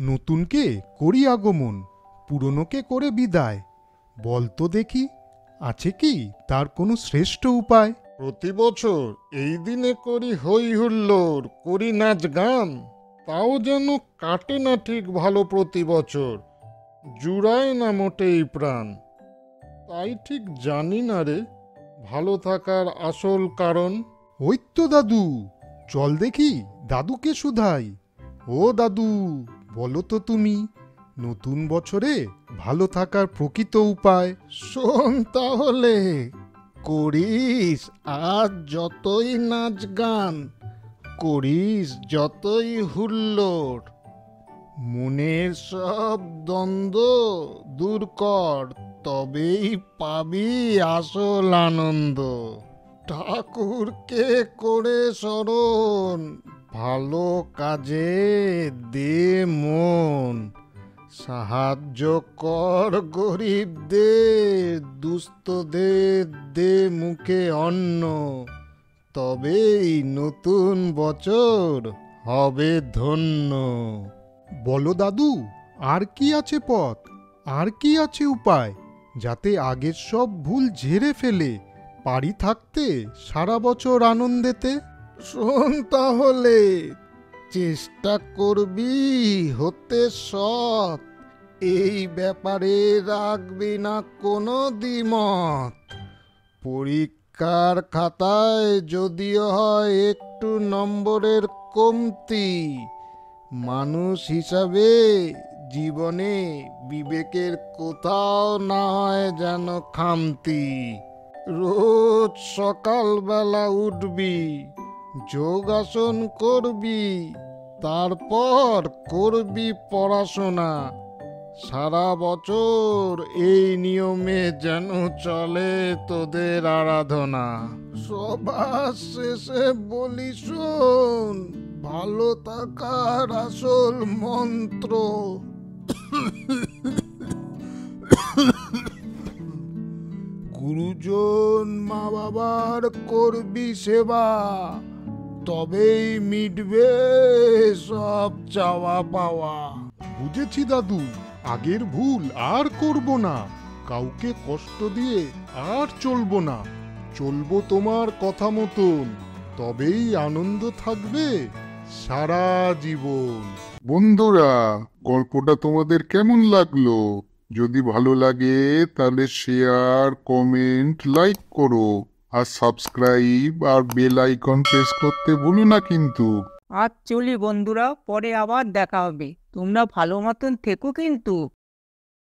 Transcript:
নতুনকে করি আগমন, পুরনোকে করে বিদায়। বল তো দেখি, আছে কি তার কোনো শ্রেষ্ঠ উপায়? প্রতি বছর এই দিনে করি হই হুল্লোড়, করি নাচ গান, তাও যেন কাটে না ঠিক ভালো প্রতি বছর, জুড়ায় না মোটেই প্রাণ। তাই ঠিক জানি না রে ভালো থাকার আসল কারণ। ওই তো দাদু, চল দেখি দাদুকে শুধাই। ও দাদু, বলো তো তুমি, নতুন বছরে ভালো থাকার প্রকৃত উপায়? শোন তাহলে, করিস আজ যতই নাচ গান, করিস যতই হুল্লোড়, মনের সব দ্বন্দ্ব দূর কর, তবেই পাবি আসল আনন্দ। ঠাকুরকে করে স্মরণ, ভালো কাজে দে মন, সাহায্য কর গরিবদের, দুস্থদের দে মুখে অন্ন, তবেই নতুন বছর হবে ধন্য। বলো দাদু, আর কি আছে পথ, আর কি আছে উপায়, যাতে আগের সব ভুল ঝেড়ে ফেলে পারি থাকতে সারা বছর আনন্দেতে? শোন তাহলে, চেষ্টা করবি হতে সৎ, এই ব্যাপারে রাখবি না কোনো দ্বিমত। পরীক্ষার খাতায় যদিও হয় একটু নম্বরের কমতি, মানুষ হিসাবে জীবনে বিবেকের কোথাও না হয় যেন খামতি। রোজ সকালবেলা উঠবি, যোগাসন করবি, তারপর করবি পড়াশোনা, সারা বছর এই নিয়মে যেন চলে তোদের আরাধনা। সবার শেষে বলি শোন, ভালো থাকার আসল মন্ত্র, গুরুজন মা বাবার করবি সেবা, তবেই মিটবে সব চাওয়া পাওয়া। বুঝেছি দাদু, আগের ভুল আর করব না, কাউকে কষ্ট দিয়ে আর চলবো না, চলবো তোমার কথা মতন, তবেই আনন্দ থাকবে সারা জীবন। বন্ধুরা, গল্পটা তোমাদের কেমন লাগলো? যদি ভালো লাগে তাহলে শেয়ার, কমেন্ট, লাইক করো, আর সাবস্ক্রাইব আর বেল আইকন প্রেস করতে ভুলো না কিন্তু। আজ চলি বন্ধুরা, পরে আবার দেখা হবে। তোমরা ভালো মতন থেকো কিন্তু।